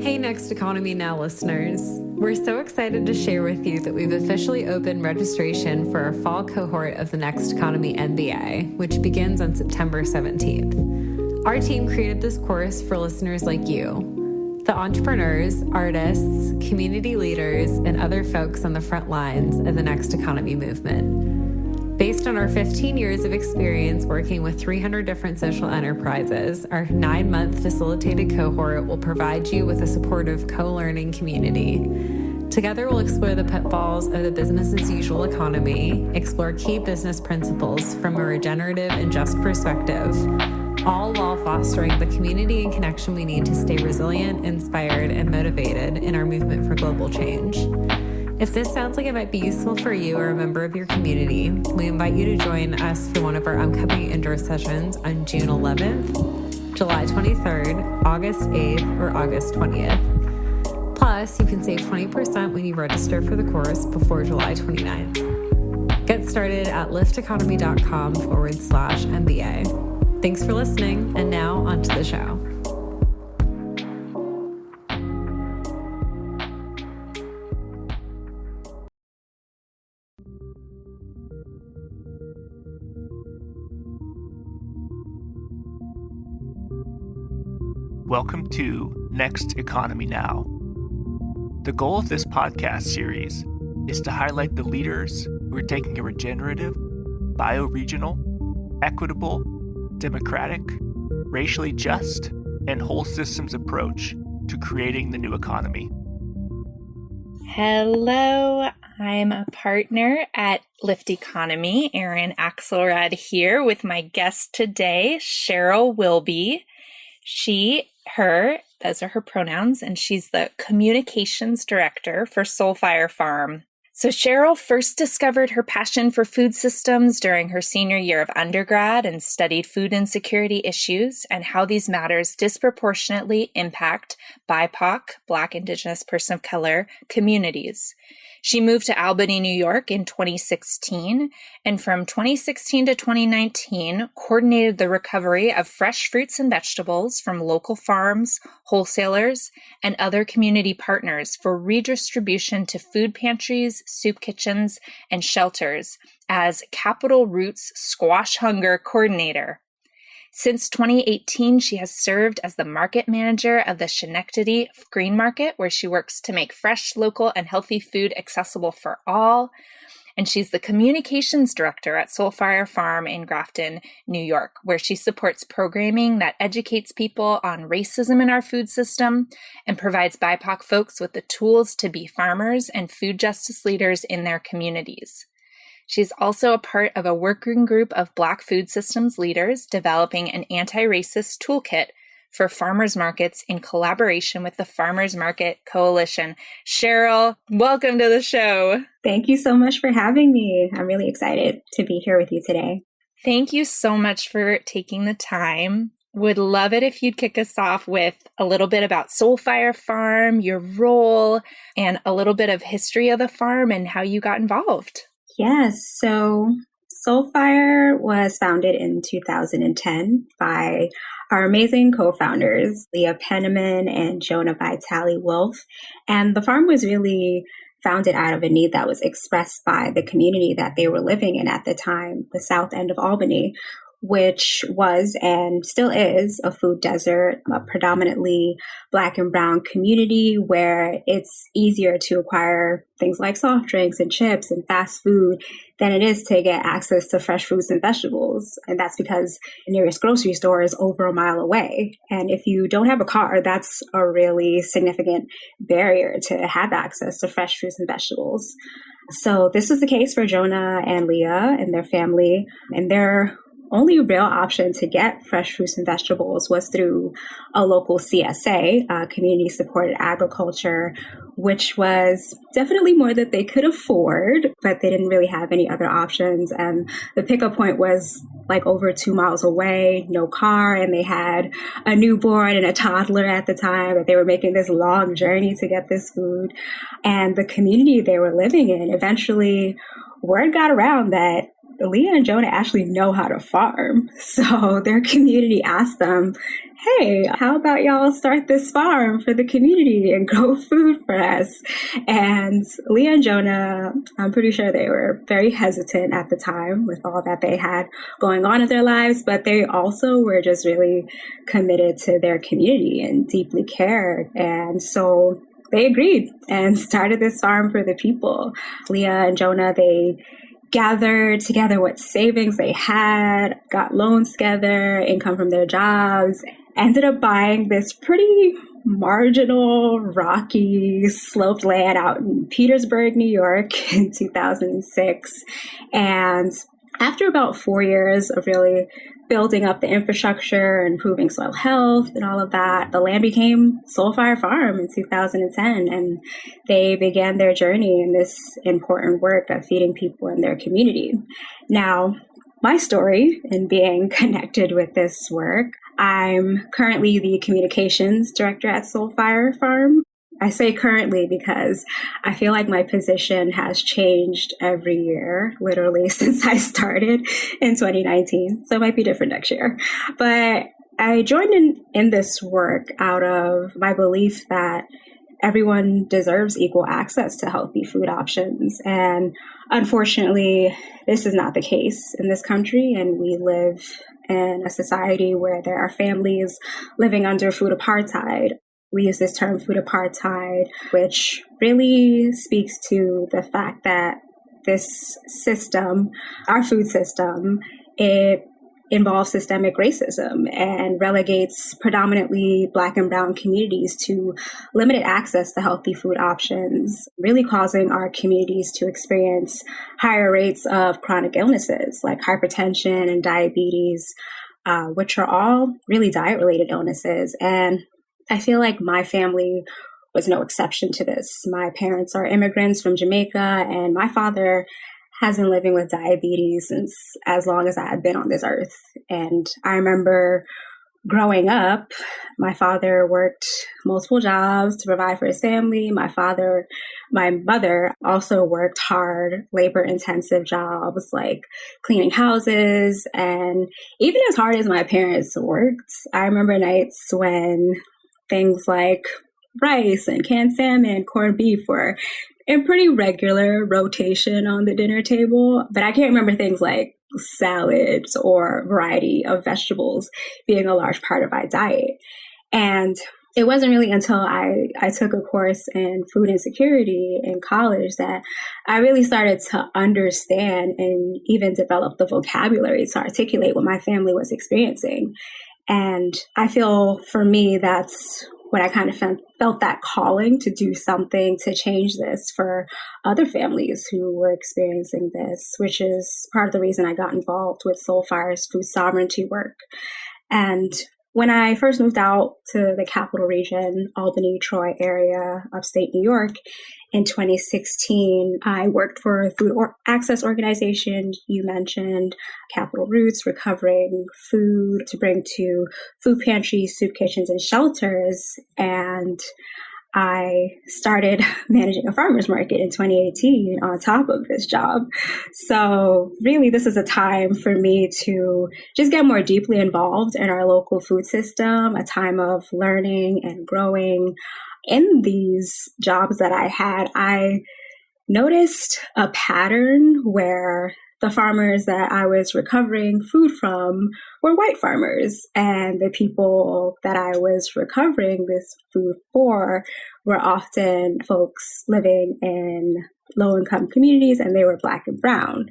Hey Next Economy Now listeners. We're so excited to share with you that we've officially opened registration for our fall cohort of the Next Economy MBA, which begins on September 17th. Our team created this course for listeners like you, the entrepreneurs, artists, community leaders, and other folks on the front lines of the Next Economy movement. Based on our 15 years of experience working with 300 different social enterprises, our 9-month facilitated cohort will provide you with a supportive co-learning community. Together, we'll explore the pitfalls of the business-as-usual economy, explore key business principles from a regenerative and just perspective, all while fostering the community and connection we need to stay resilient, inspired, and motivated in our movement for global change. If this sounds like it might be useful for you or a member of your community, we invite you to join us for one of our upcoming indoor sessions on June 11th, July 23rd, August 8th, or August 20th. Plus, you can save 20% when you register for the course before July 29th. Get started at lifteconomy.com/MBA. Thanks for listening, and now on to the show. Welcome to Next Economy Now. The goal of this podcast series is to highlight the leaders who are taking a regenerative, bioregional, equitable, democratic, racially just, and whole systems approach to creating the new economy. Hello, I'm a partner at Lift Economy, Erin Axelrod here with my guest today, Cheryl Whilby. She, her, those are her pronouns, and she's the communications director for Soulfire Farm. So Cheryl first discovered her passion for food systems during her senior year of undergrad and studied food insecurity issues and how these matters disproportionately impact BIPOC, Black, Indigenous, Person of Color communities. She moved to Albany, New York in 2016, and from 2016 to 2019, coordinated the recovery of fresh fruits and vegetables from local farms, wholesalers, and other community partners for redistribution to food pantries, soup kitchens, and shelters as Capital Roots Squash Hunger Coordinator. Since 2018, she has served as the market manager of the Schenectady Green Market, where she works to make fresh, local, and healthy food accessible for all. And she's the communications director at Soulfire Farm in Grafton, New York, where she supports programming that educates people on racism in our food system and provides BIPOC folks with the tools to be farmers and food justice leaders in their communities. She's also a part of a working group of Black food systems leaders developing an anti-racist toolkit for farmers markets in collaboration with the Farmers Market Coalition. Cheryl, welcome to the show. Thank you so much for having me. I'm really excited to be here with you today. Thank you so much for taking the time. Would love it if you'd kick us off with a little bit about Soulfire Farm, your role, and a little bit of history of the farm and how you got involved. Yes, so Soulfire was founded in 2010 by our amazing co-founders, Leah Penniman and Jonah Vitale-Wolf. And the farm was really founded out of a need that was expressed by the community that they were living in at the time, the south end of Albany, which was and still is a food desert, a predominantly Black and brown community where it's easier to acquire things like soft drinks and chips and fast food than it is to get access to fresh fruits and vegetables. And that's because the nearest grocery store is over a mile away. And if you don't have a car, that's a really significant barrier to have access to fresh fruits and vegetables. So this was the case for Jonah and Leah and their family, and their only real option to get fresh fruits and vegetables was through a local CSA, community supported agriculture, which was definitely more that they could afford, but they didn't really have any other options. And the pickup point was like over 2 miles away, no car, and they had a newborn and a toddler at the time, that they were making this long journey to get this food. And the community they were living in, eventually word got around that Leah and Jonah actually know how to farm. So their community asked them, hey, how about y'all start this farm for the community and grow food for us? And Leah and Jonah, I'm pretty sure they were very hesitant at the time with all that they had going on in their lives, but they also were just really committed to their community and deeply cared. And so they agreed and started this farm for the people. Leah and Jonah, they gathered together what savings they had, got loans together, income from their jobs, ended up buying this pretty marginal, rocky, sloped land out in Petersburg, New York in 2006. And after about 4 years of really building up the infrastructure, improving soil health and all of that, the land became Soulfire Farm in 2010. And they began their journey in this important work of feeding people in their community. Now, my story in being connected with this work, I'm currently the communications director at Soulfire Farm. I say currently because I feel like my position has changed every year, literally since I started in 2019. So it might be different next year. But I joined in this work out of my belief that everyone deserves equal access to healthy food options. And unfortunately, this is not the case in this country. And we live in a society where there are families living under food apartheid. We use this term food apartheid, which really speaks to the fact that this system, our food system, it involves systemic racism and relegates predominantly Black and Brown communities to limited access to healthy food options, really causing our communities to experience higher rates of chronic illnesses like hypertension and diabetes, which are all really diet-related illnesses. And I feel like my family was no exception to this. My parents are immigrants from Jamaica, and my father has been living with diabetes since as long as I had been on this earth. And I remember growing up, my father worked multiple jobs to provide for his family. My mother also worked hard, labor-intensive jobs like cleaning houses. And even as hard as my parents worked, I remember nights when things like rice and canned salmon, corned beef were in pretty regular rotation on the dinner table. But I can't remember things like salads or variety of vegetables being a large part of my diet. And it wasn't really until I took a course in food insecurity in college that I really started to understand and even develop the vocabulary to articulate what my family was experiencing. And I feel for me, that's when I kind of felt that calling to do something to change this for other families who were experiencing this, which is part of the reason I got involved with Soulfire's food sovereignty work. And when I first moved out to the capital region, Albany, Troy area, upstate New York, in 2016, I worked for a food access organization you mentioned, Capital Roots, recovering food to bring to food pantries, soup kitchens, and shelters. And I started managing a farmer's market in 2018 on top of this job. So really, this is a time for me to just get more deeply involved in our local food system, a time of learning and growing. In these jobs that I had, I noticed a pattern where the farmers that I was recovering food from were white farmers, and the people that I was recovering this food for were often folks living in low-income communities, and they were Black and Brown.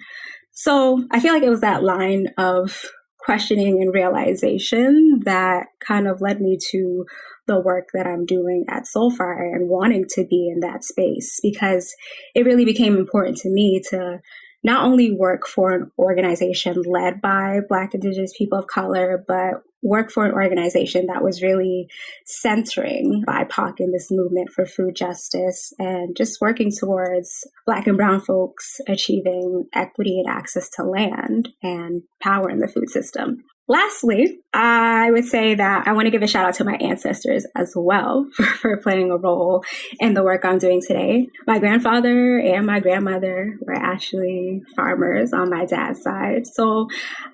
So I feel like it was that line of questioning and realization that kind of led me to the work that I'm doing at Soulfire and wanting to be in that space, because it really became important to me to not only work for an organization led by Black, Indigenous people of color, but work for an organization that was really centering BIPOC in this movement for food justice and just working towards Black and Brown folks achieving equity and access to land and power in the food system. lastly, I would say that I want to give a shout out to my ancestors as well for playing a role in the work I'm doing today. My grandfather and my grandmother were actually farmers on my dad's side. So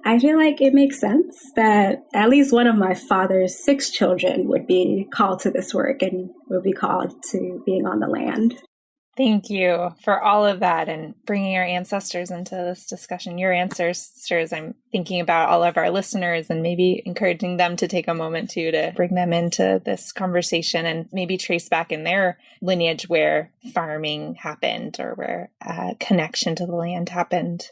I feel like it makes sense that at least one of my father's 6 children would be called to this work and would be called to being on the land. Thank you for all of that and bringing our ancestors into this discussion. Your ancestors, I'm thinking about all of our listeners and maybe encouraging them to take a moment to bring them into this conversation and maybe trace back in their lineage where farming happened or where connection to the land happened.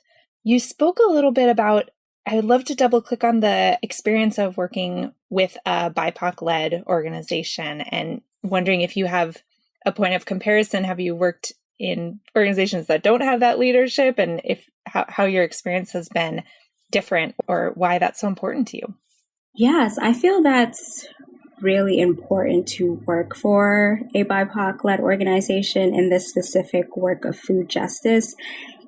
You spoke a little bit about, I would love to double click on the experience of working with a BIPOC-led organization and wondering if you have a point of comparison. Have you worked in organizations that don't have that leadership, and how your experience has been different or why that's so important to you? Yes, I feel that's really important to work for a BIPOC-led organization in this specific work of food justice,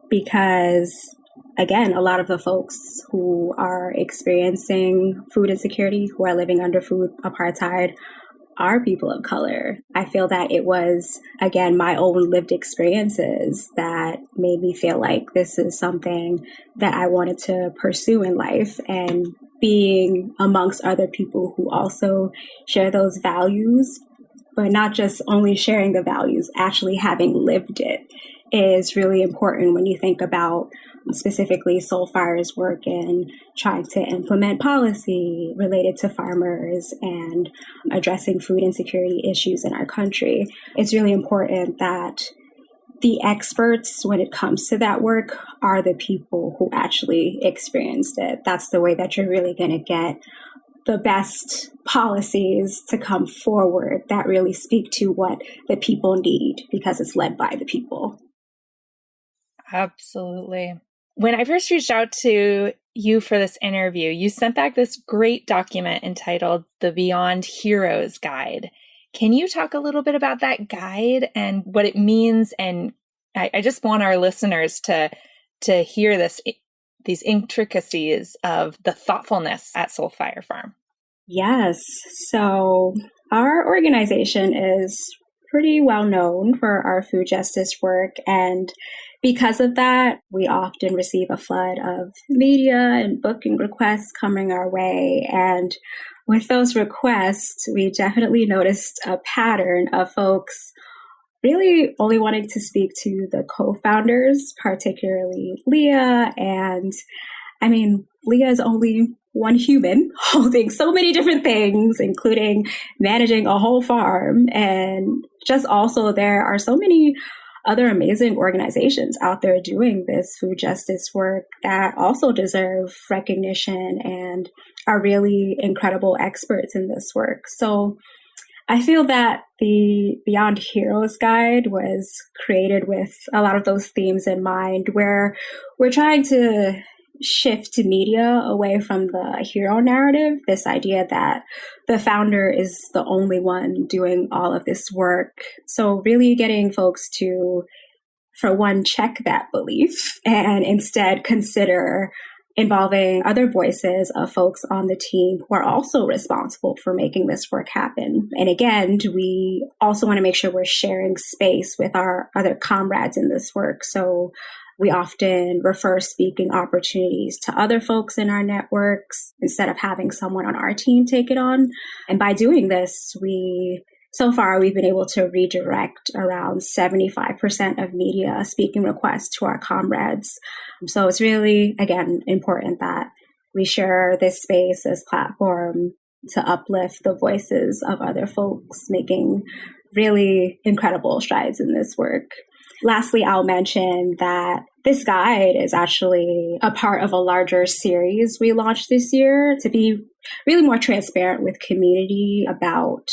because again, a lot of the folks who are experiencing food insecurity, who are living under food apartheid, are people of color. I feel that it was, again, my own lived experiences that made me feel like this is something that I wanted to pursue in life. And being amongst other people who also share those values, but not just only sharing the values, actually having lived it is really important when you think about specifically Soulfire's work in trying to implement policy related to farmers and addressing food insecurity issues in our country. It's really important that the experts when it comes to that work are the people who actually experienced it. That's the way that you're really going to get the best policies to come forward that really speak to what the people need, because it's led by the people. Absolutely. When I first reached out to you for this interview, you sent back this great document entitled The Beyond Heroes Guide. Can you talk a little bit about that guide and what it means? And I just want our listeners to hear these intricacies of the thoughtfulness at Soulfire Farm. Yes. So our organization is pretty well known for our food justice work, and because of that, we often receive a flood of media and booking requests coming our way. And with those requests, we definitely noticed a pattern of folks really only wanting to speak to the co-founders, particularly Leah. And I mean, Leah is only one human holding so many different things, including managing a whole farm. And just also there are so many other amazing organizations out there doing this food justice work that also deserve recognition and are really incredible experts in this work. So I feel that the Beyond Heroes Guide was created with a lot of those themes in mind, where we're trying to shift media away from the hero narrative, this idea that the founder is the only one doing all of this work. So really getting folks to, for one, check that belief and instead consider involving other voices of folks on the team who are also responsible for making this work happen. And again, we also want to make sure we're sharing space with our other comrades in this work. So we often refer speaking opportunities to other folks in our networks instead of having someone on our team take it on. And by doing this, so far we've been able to redirect around 75% of media speaking requests to our comrades. So it's really, again, important that we share this space, this platform to uplift the voices of other folks making really incredible strides in this work. Lastly, I'll mention that this guide is actually a part of a larger series we launched this year to be really more transparent with community about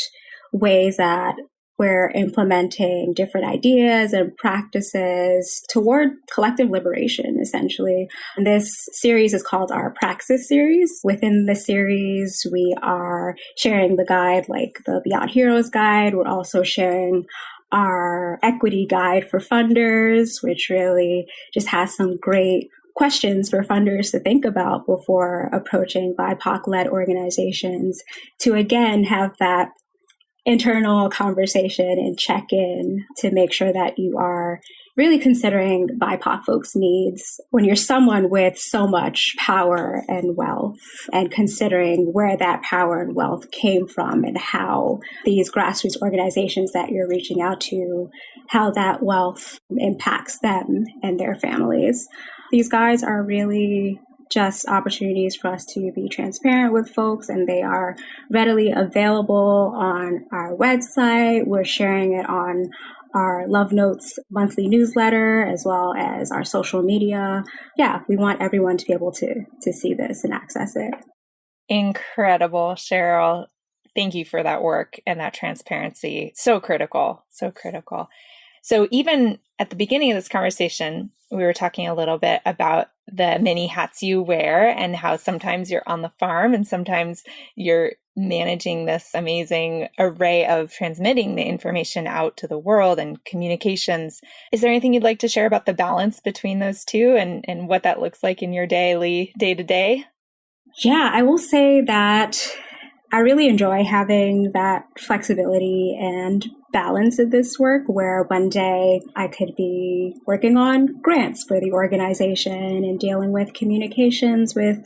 ways that we're implementing different ideas and practices toward collective liberation, essentially. And this series is called our Praxis series. Within the series, we are sharing the guide, like the Beyond Heroes Guide. We're also sharing our equity guide for funders, which really just has some great questions for funders to think about before approaching BIPOC-led organizations to, again, have that internal conversation and check in to make sure that you are really considering BIPOC folks' needs when you're someone with so much power and wealth, and considering where that power and wealth came from and how these grassroots organizations that you're reaching out to, how that wealth impacts them and their families. These guides are really just opportunities for us to be transparent with folks, and they are readily available on our website. We're sharing it on our Love Notes monthly newsletter, as well as our social media. Yeah, we want everyone to be able to see this and access it. Incredible, Cheryl. Thank you for that work and that transparency. So critical, so critical. So even at the beginning of this conversation, we were talking a little bit about the many hats you wear and how sometimes you're on the farm and sometimes you're managing this amazing array of transmitting the information out to the world and communications. Is there anything you'd like to share about the balance between those two and what that looks like in your day-to-day? Yeah, I will say that I really enjoy having that flexibility and balance of this work, where one day I could be working on grants for the organization and dealing with communications with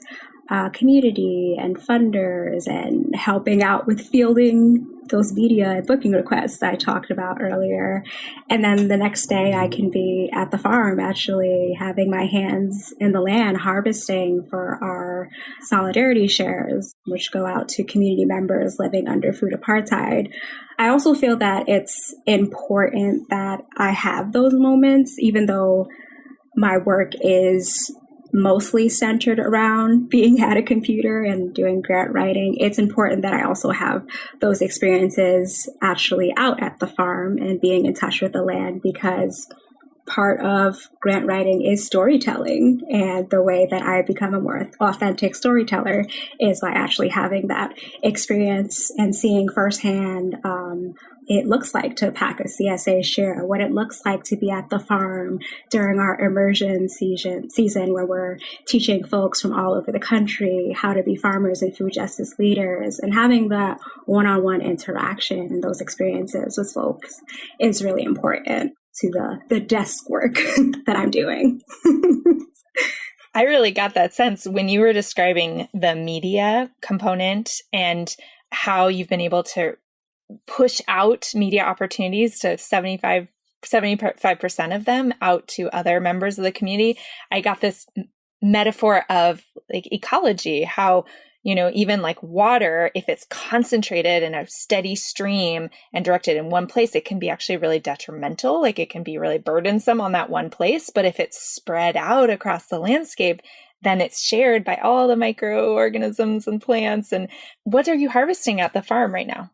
community and funders and helping out with fielding those media and booking requests I talked about earlier. And then the next day I can be at the farm, actually having my hands in the land, harvesting for our solidarity shares, which go out to community members living under food apartheid. I also feel that it's important that I have those moments, even though my work is mostly centered around being at a computer and doing grant writing. It's important that I also have those experiences actually out at the farm and being in touch with the land, because part of grant writing is storytelling. And the way that I become a more authentic storyteller is by actually having that experience and seeing firsthand it looks like to pack a CSA share, what it looks like to be at the farm during our immersion season where we're teaching folks from all over the country how to be farmers and food justice leaders, and having that one-on-one interaction and those experiences with folks is really important to the desk work that I'm doing. I really got that sense when you were describing the media component and how you've been able to push out media opportunities to 75% of them out to other members of the community. I got this metaphor of like ecology, how, even like water, if it's concentrated in a steady stream and directed in one place, it can be actually really detrimental. Like it can be really burdensome on that one place. But if it's spread out across the landscape, then it's shared by all the microorganisms and plants. And what are you harvesting at the farm right now?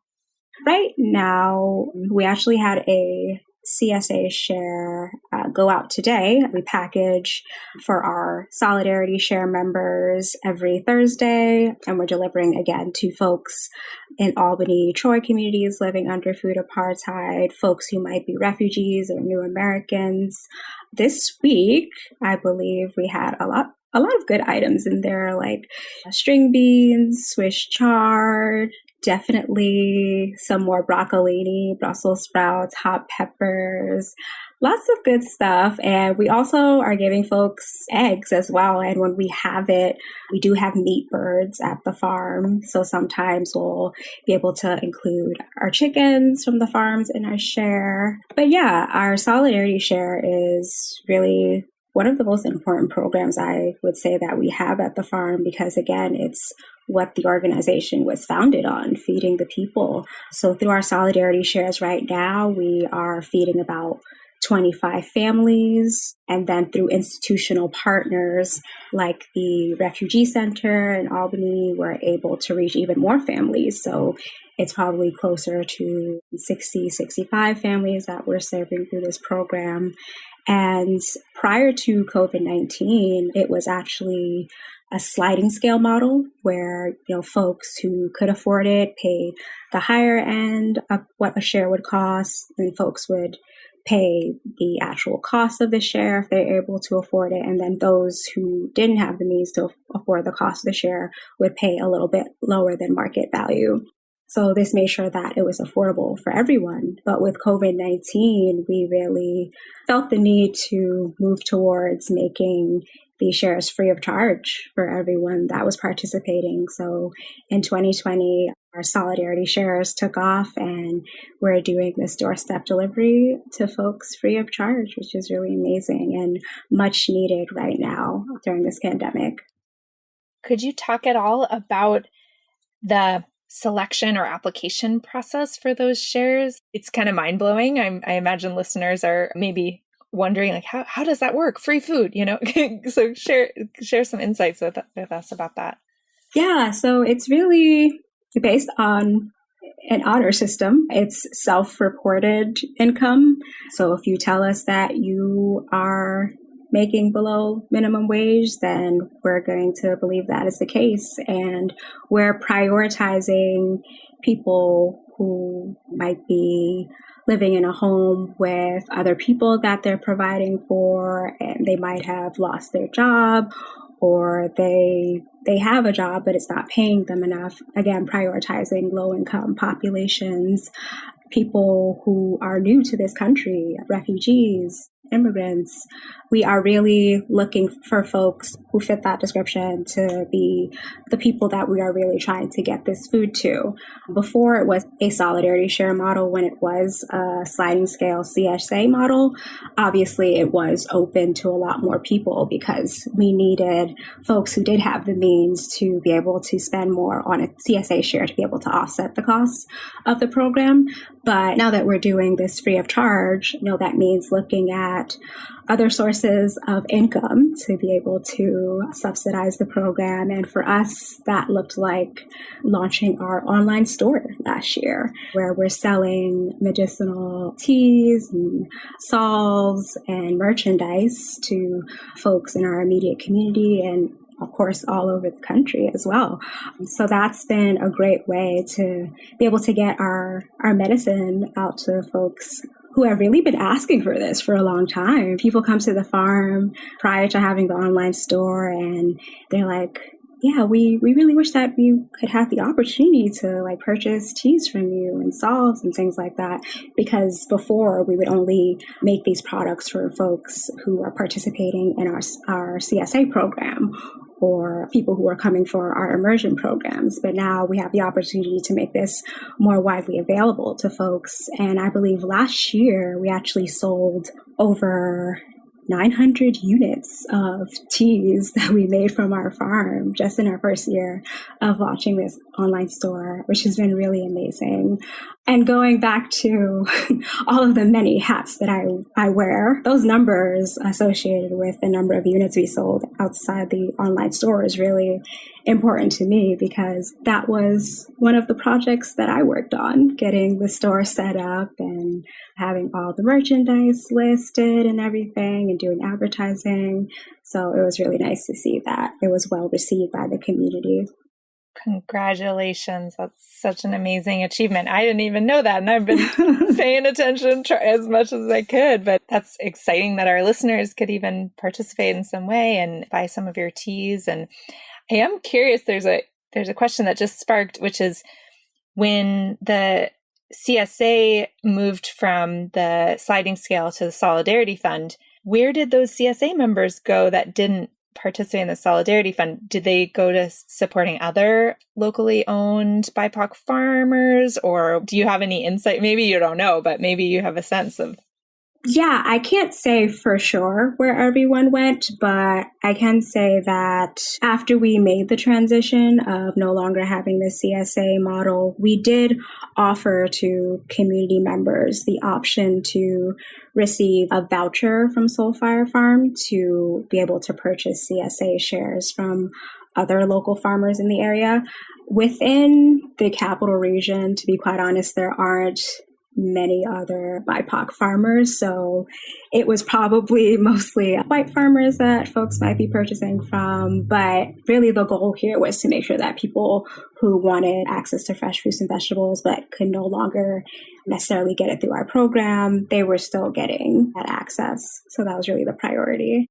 Right now, we actually had a CSA share go out today. We package for our Solidarity Share members every Thursday, and we're delivering again to folks in Albany, Troy communities living under food apartheid, folks who might be refugees or new Americans. This week, I believe we had a lot of good items in there, like string beans, Swiss chard, definitely some more broccolini, Brussels sprouts, hot peppers, lots of good stuff. And we also are giving folks eggs as well. And when we have it, we do have meat birds at the farm. So sometimes we'll be able to include our chickens from the farms in our share. But yeah, our Solidarity Share is really one of the most important programs I would say that we have at the farm, because again, it's what the organization was founded on, feeding the people. So through our Solidarity Shares right now, we are feeding about 25 families. And then through institutional partners like the Refugee Center in Albany, we're able to reach even more families. So it's probably closer to 60, 65 families that we're serving through this program. And prior to COVID-19, it was actually a sliding scale model where, folks who could afford it pay the higher end of what a share would cost, and folks would pay the actual cost of the share if they're able to afford it. And then those who didn't have the means to afford the cost of the share would pay a little bit lower than market value. So this made sure that it was affordable for everyone. But with COVID-19, we really felt the need to move towards making these shares free of charge for everyone that was participating. So in 2020, our solidarity shares took off and we're doing this doorstep delivery to folks free of charge, which is really amazing and much needed right now during this pandemic. Could you talk at all about the selection or application process for those shares? It's kind of mind-blowing. I imagine listeners are maybe wondering, like, how does that work? Free food, So share some insights with us about that. Yeah, so it's really based on an honor system. It's self-reported income. So if you tell us that you are making below minimum wage, then we're going to believe that is the case. And we're prioritizing people who might be living in a home with other people that they're providing for, and they might have lost their job, or they have a job, but it's not paying them enough. Again, prioritizing low-income populations, people who are new to this country, refugees, immigrants. We are really looking for folks who fit that description to be the people that we are really trying to get this food to. Before it was a solidarity share model, when it was a sliding scale CSA model, obviously it was open to a lot more people because we needed folks who did have the means to be able to spend more on a CSA share to be able to offset the costs of the program. But now that we're doing this free of charge, that means looking at other sources of income to be able to subsidize the program. And for us, that looked like launching our online store last year, where we're selling medicinal teas and salves and merchandise to folks in our immediate community and of course, all over the country as well. So that's been a great way to be able to get our medicine out to folks who have really been asking for this for a long time. People come to the farm prior to having the online store and they're like, yeah, we really wish that we could have the opportunity to purchase teas from you and salves and things like that. Because before we would only make these products for folks who are participating in our CSA program or people who are coming for our immersion programs. But now we have the opportunity to make this more widely available to folks. And I believe last year we actually sold over 900 units of teas that we made from our farm just in our first year of launching this online store, which has been really amazing. And going back to all of the many hats that I wear, those numbers associated with the number of units we sold outside the online store is really important to me because that was one of the projects that I worked on, getting the store set up and having all the merchandise listed and everything and doing advertising. So it was really nice to see that it was well received by the community. Congratulations. That's such an amazing achievement. I didn't even know that. And I've been paying attention as much as I could. But that's exciting that our listeners could even participate in some way and buy some of your teas. And I am curious, there's a question that just sparked, which is when the CSA moved from the sliding scale to the Solidarity Fund, where did those CSA members go that didn't participate in the Solidarity Fund? Did they go to supporting other locally owned BIPOC farmers? Or do you have any insight? Maybe you don't know, but maybe you have a sense of. Yeah, I can't say for sure where everyone went, but I can say that after we made the transition of no longer having the CSA model, we did offer to community members the option to receive a voucher from Soulfire Farm to be able to purchase CSA shares from other local farmers in the area. Within the capital region, to be quite honest, there aren't many other BIPOC farmers. So it was probably mostly white farmers that folks might be purchasing from. But really the goal here was to make sure that people who wanted access to fresh fruits and vegetables but could no longer necessarily get it through our program, they were still getting that access. So that was really the priority.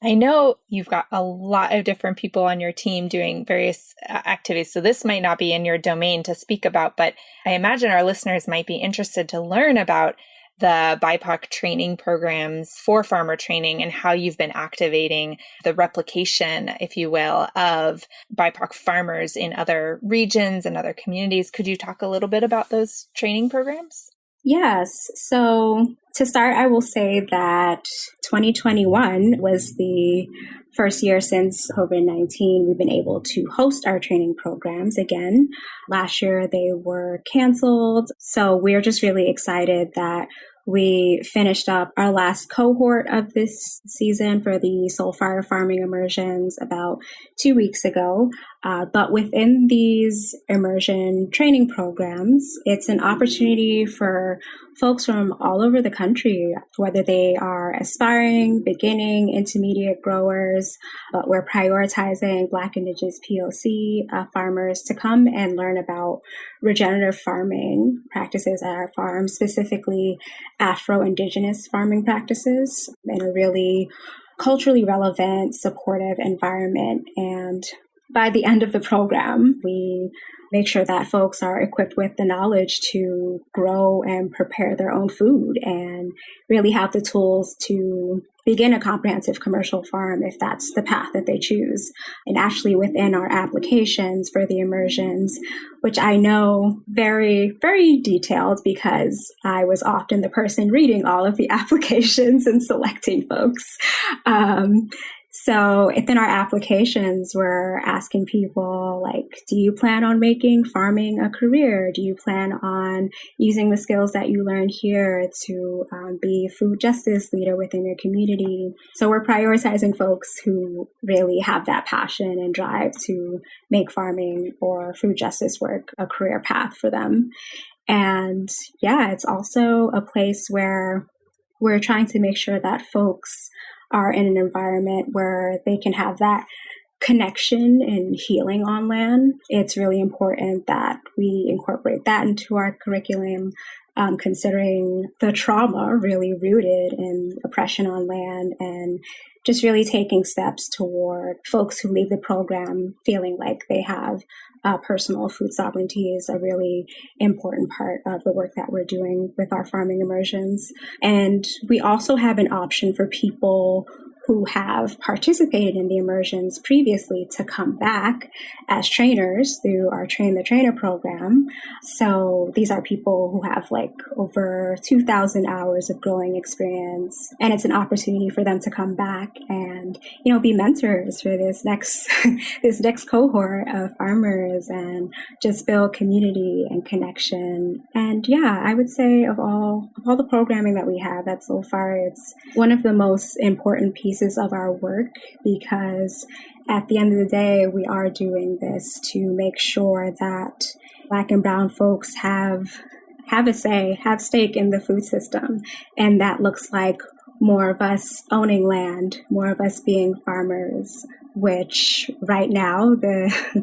I know you've got a lot of different people on your team doing various activities, so this might not be in your domain to speak about, but I imagine our listeners might be interested to learn about the BIPOC training programs for farmer training and how you've been activating the replication, if you will, of BIPOC farmers in other regions and other communities. Could you talk a little bit about those training programs? Yes. So to start, I will say that 2021 was the first year since COVID-19 we've been able to host our training programs again. Last year they were canceled. So we're just really excited that we finished up our last cohort of this season for the Soulfire Farming Immersions about 2 weeks ago. But within these immersion training programs, it's an opportunity for folks from all over the country, whether they are aspiring, beginning, intermediate growers, but we're prioritizing Black, Indigenous, POC farmers to come and learn about regenerative farming practices at our farm, specifically Afro-Indigenous farming practices in a really culturally relevant, supportive environment. And by the end of the program, we make sure that folks are equipped with the knowledge to grow and prepare their own food and really have the tools to begin a comprehensive commercial farm if that's the path that they choose. And actually within our applications for the immersions, which I know very, very detailed because I was often the person reading all of the applications and selecting folks. So within our applications, we're asking people like, do you plan on making farming a career? Do you plan on using the skills that you learned here to be a food justice leader within your community? So we're prioritizing folks who really have that passion and drive to make farming or food justice work a career path for them. And yeah, it's also a place where we're trying to make sure that folks are in an environment where they can have that connection and healing on land. It's really important that we incorporate that into our curriculum, considering the trauma really rooted in oppression on land and just really taking steps toward folks who leave the program feeling like they have personal food sovereignty is a really important part of the work that we're doing with our farming immersions. And we also have an option for people who have participated in the immersions previously to come back as trainers through our Train the Trainer program. So these are people who have like over 2,000 hours of growing experience. And it's an opportunity for them to come back and, be mentors for this next cohort of farmers and just build community and connection. And yeah, I would say of all the programming that we have at Soulfire, it's one of the most important pieces of our work because at the end of the day, we are doing this to make sure that Black and brown folks have a say, have stake in the food system. And that looks like more of us owning land, more of us being farmers, which right now the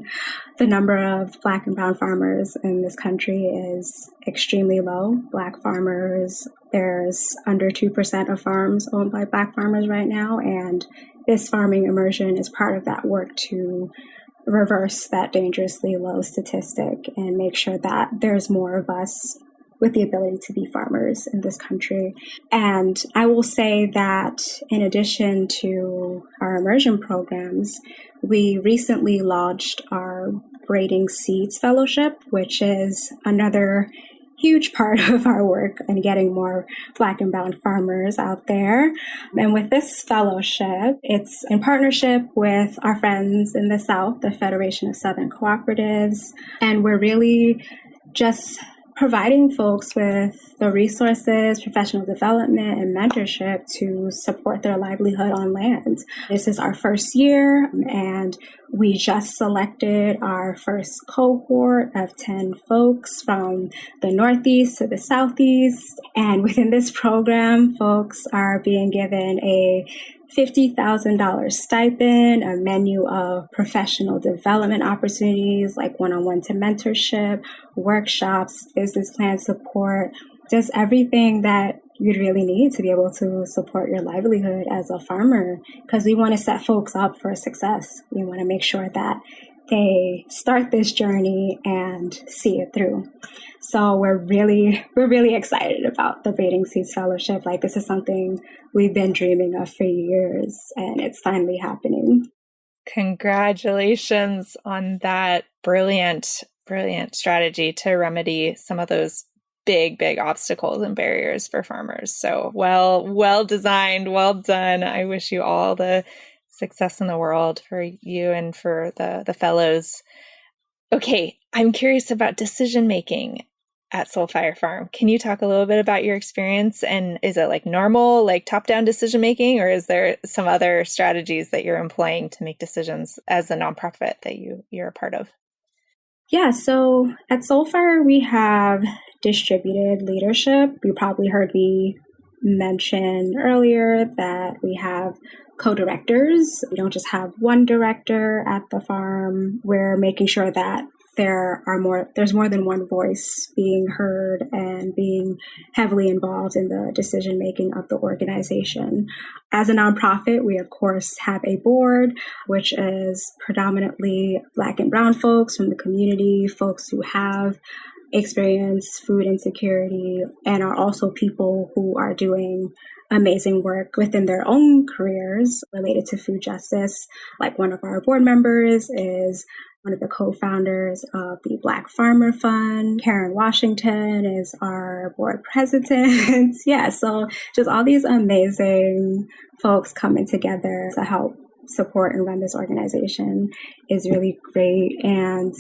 number of Black and brown farmers in this country is extremely low. Black farmers, there's under 2% of farms owned by Black farmers right now, and this farming immersion is part of that work to reverse that dangerously low statistic and make sure that there's more of us with the ability to be farmers in this country. And I will say that in addition to our immersion programs, we recently launched our Braiding Seeds Fellowship, which is another huge part of our work and getting more Black and brown farmers out there. And with this fellowship, it's in partnership with our friends in the South, the Federation of Southern Cooperatives. And we're really just providing folks with the resources, professional development, and mentorship to support their livelihood on land. This is our first year, and we just selected our first cohort of 10 folks from the Northeast to the Southeast. And within this program, folks are being given a $50,000 stipend, a menu of professional development opportunities like one-on-one to mentorship, workshops, business plan support, just everything that you'd really need to be able to support your livelihood as a farmer, because we want to set folks up for success. We want to make sure that they start this journey and see it through. So we're really excited about the Breeding Seeds Fellowship. Like, this is something we've been dreaming of for years, and it's finally happening. Congratulations on that brilliant strategy to remedy some of those big obstacles and barriers for farmers. So well designed, well done. I wish you all the success in the world for you and for the fellows. Okay, I'm curious about decision making at Soulfire Farm. Can you talk a little bit about your experience? And is it like normal, like top-down decision making, or is there some other strategies that you're employing to make decisions as a nonprofit that you're a part of? Yeah, so at Soulfire, we have distributed leadership. You probably heard me mention earlier that we have co-directors. We don't just have one director at the farm. We're making sure that there's more than one voice being heard and being heavily involved in the decision making of the organization. As a nonprofit, we of course have a board, which is predominantly Black and brown folks from the community, folks who have experienced food insecurity and are also people who are doing amazing work within their own careers related to food justice. Like, one of our board members is one of the co-founders of the Black Farmer Fund. Karen Washington is our board president. Yeah, so just all these amazing folks coming together to help support and run this organization is really great. And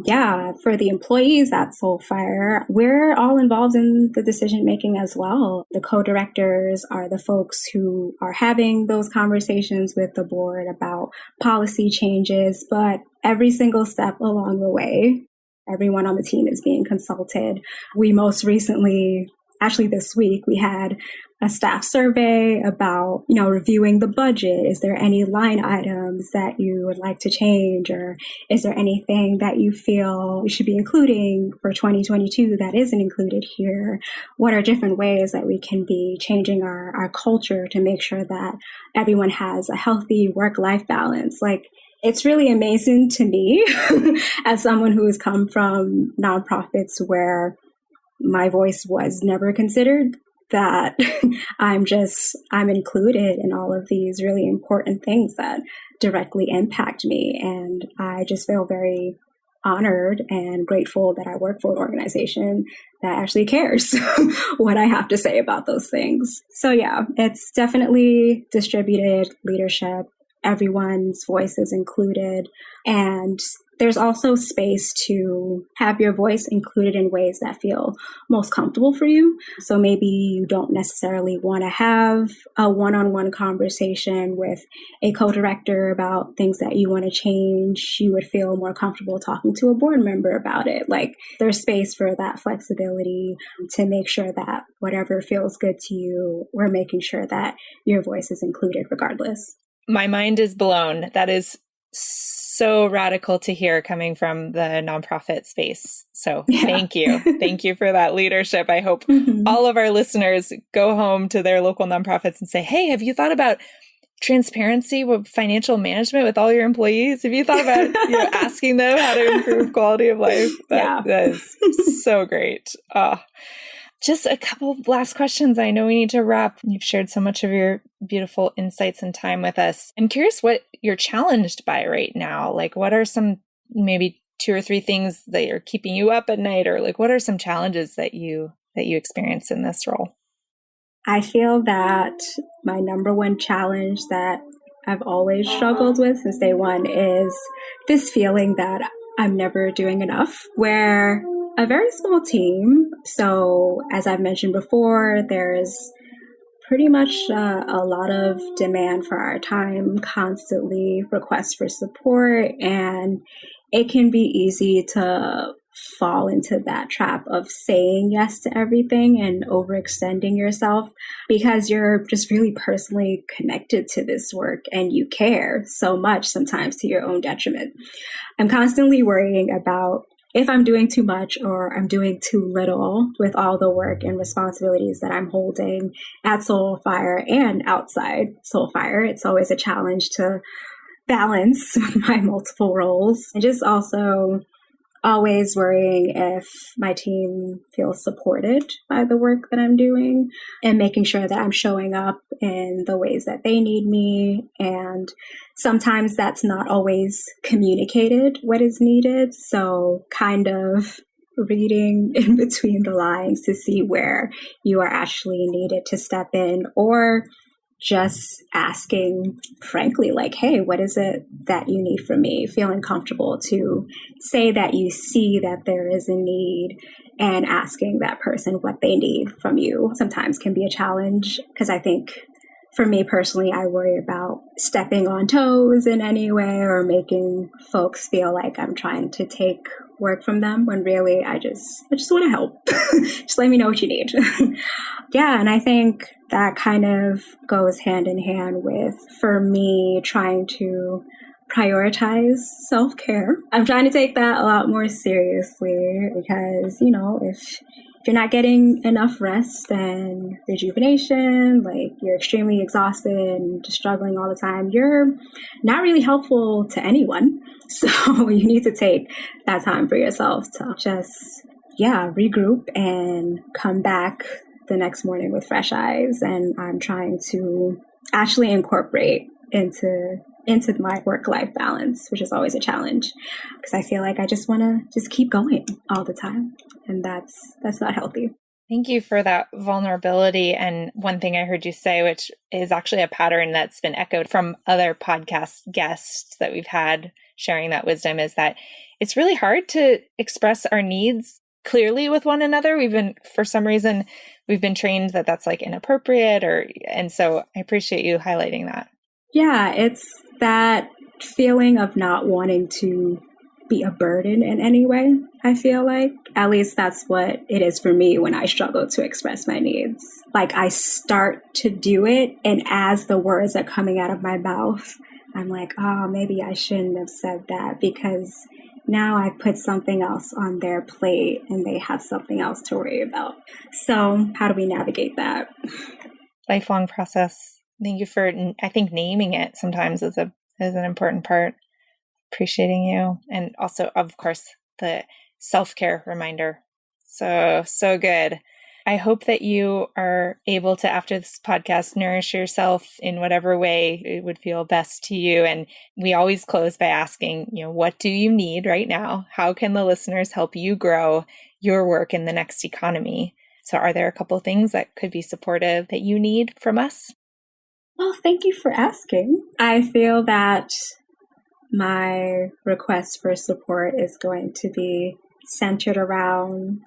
yeah, for the employees at Soulfire, we're all involved in the decision making as well. The co-directors are the folks who are having those conversations with the board about policy changes, but every single step along the way, everyone on the team is being consulted. We most recently, actually this week, we had a staff survey about, reviewing the budget. Is there any line items that you would like to change? Or is there anything that you feel we should be including for 2022 that isn't included here? What are different ways that we can be changing our culture to make sure that everyone has a healthy work-life balance? Like, it's really amazing to me as someone who has come from nonprofits where my voice was never considered, that I'm included in all of these really important things that directly impact me. And I just feel very honored and grateful that I work for an organization that actually cares what I have to say about those things. So yeah, it's definitely distributed leadership. Everyone's voice is included. And there's also space to have your voice included in ways that feel most comfortable for you. So maybe you don't necessarily want to have a one-on-one conversation with a co-director about things that you want to change. You would feel more comfortable talking to a board member about it. Like, there's space for that flexibility to make sure that whatever feels good to you, we're making sure that your voice is included regardless. My mind is blown. That is so radical to hear coming from the nonprofit space. So Thank you. Thank you for that leadership. I hope all of our listeners go home to their local nonprofits and say, hey, have you thought about transparency with financial management with all your employees? Have you thought about asking them how to improve quality of life? That is so great. Just a couple of last questions. I know we need to wrap. You've shared so much of your beautiful insights and time with us. I'm curious what you're challenged by right now. Like, what are some maybe 2 or 3 things that are keeping you up at night? Or like, what are some challenges that you experience in this role? I feel that my number one challenge that I've always struggled with since day one is this feeling that I'm never doing enough, where a very small team. So as I've mentioned before, there's pretty much a lot of demand for our time, constantly requests for support, and it can be easy to fall into that trap of saying yes to everything and overextending yourself because you're just really personally connected to this work and you care so much, sometimes to your own detriment. I'm constantly worrying about if I'm doing too much or I'm doing too little with all the work and responsibilities that I'm holding at Soulfire and outside Soulfire. It's always a challenge to balance my multiple roles, and just also always worrying if my team feels supported by the work that I'm doing and making sure that I'm showing up in the ways that they need me. And sometimes that's not always communicated what is needed. So kind of reading in between the lines to see where you are actually needed to step in, or just asking frankly, like, hey, what is it that you need from me? Feeling comfortable to say that you see that there is a need, and asking that person what they need from you sometimes can be a challenge, because I think for me personally, I worry about stepping on toes in any way or making folks feel like I'm trying to take work from them when really I just want to help. Just let me know what you need. Yeah, and I think that kind of goes hand in hand with, for me, trying to prioritize self-care. I'm trying to take that a lot more seriously because, if you're not getting enough rest and rejuvenation, like you're extremely exhausted and just struggling all the time, you're not really helpful to anyone. So you need to take that time for yourself to just, regroup and come back the next morning with fresh eyes. And I'm trying to actually incorporate into my work-life balance, which is always a challenge because I feel like I just want to just keep going all the time. And that's not healthy. Thank you for that vulnerability. And one thing I heard you say, which is actually a pattern that's been echoed from other podcast guests that we've had sharing that wisdom, is that it's really hard to express our needs clearly with one another. For some reason, we've been trained that that's like inappropriate, and so I appreciate you highlighting that. Yeah, it's that feeling of not wanting to be a burden in any way, I feel like. At least that's what it is for me when I struggle to express my needs. Like I start to do it, and as the words are coming out of my mouth, I'm like, oh, maybe I shouldn't have said that because now I put something else on their plate and they have something else to worry about. So how do we navigate that? Lifelong process. Thank you for, I think, naming it sometimes is an important part. Appreciating you. And also, of course, the self-care reminder. So good. I hope that you are able to, after this podcast, nourish yourself in whatever way it would feel best to you. And we always close by asking, what do you need right now? How can the listeners help you grow your work in the next economy? So are there a couple things that could be supportive that you need from us? Well, thank you for asking. I feel that my request for support is going to be centered around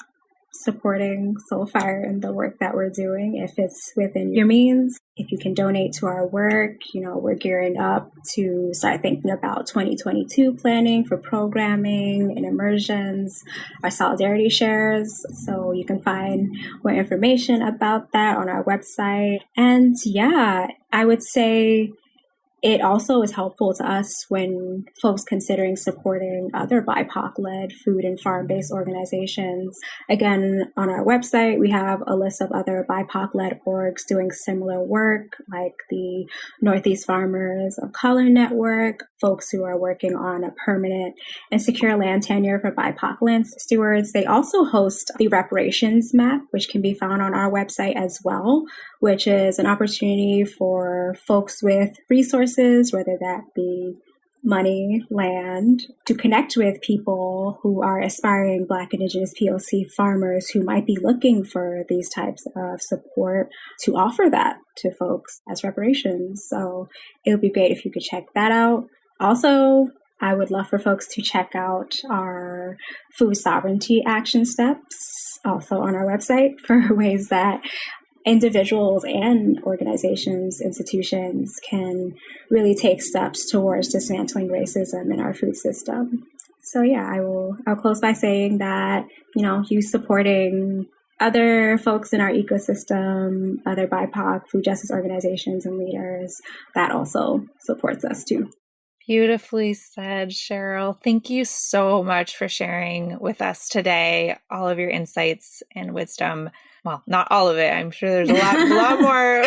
supporting Soulfire and the work that we're doing. If it's within your means, if you can donate to our work, we're gearing up to start thinking about 2022 planning for programming and immersions, our solidarity shares. So you can find more information about that on our website. And I would say it also is helpful to us when folks considering supporting other BIPOC-led food and farm-based organizations. Again, on our website, we have a list of other BIPOC-led orgs doing similar work, like the Northeast Farmers of Color Network, folks who are working on a permanent and secure land tenure for BIPOC land stewards. They also host the reparations map, which can be found on our website as well, which is an opportunity for folks with resources, whether that be money, land, to connect with people who are aspiring Black, Indigenous, POC farmers who might be looking for these types of support, to offer that to folks as reparations. So it would be great if you could check that out. Also, I would love for folks to check out our food sovereignty action steps, also on our website, for ways that individuals and organizations, institutions can really take steps towards dismantling racism in our food system. So yeah, I'll close by saying that, you supporting other folks in our ecosystem, other BIPOC food justice organizations and leaders, that also supports us too. Beautifully said, Cheryl. Thank you so much for sharing with us today all of your insights and wisdom. Well, not all of it. I'm sure there's a lot more,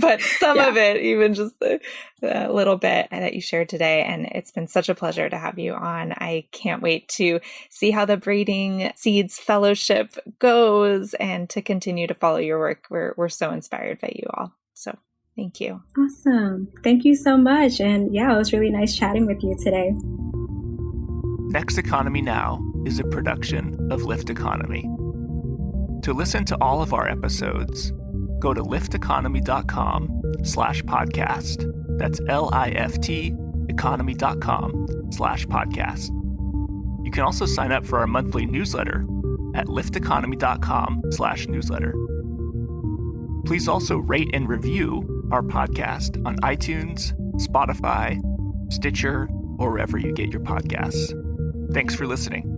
but some of it, even just the little bit that you shared today. And it's been such a pleasure to have you on. I can't wait to see how the Braiding Seeds Fellowship goes and to continue to follow your work. We're so inspired by you all. So thank you. Awesome. Thank you so much. And yeah, it was really nice chatting with you today. Next Economy Now is a production of Lift Economy. To listen to all of our episodes, go to lifteconomy.com/podcast. That's LIFT economy.com/podcast. You can also sign up for our monthly newsletter at lifteconomy.com/newsletter. Please also rate and review our podcast on iTunes, Spotify, Stitcher, or wherever you get your podcasts. Thanks for listening.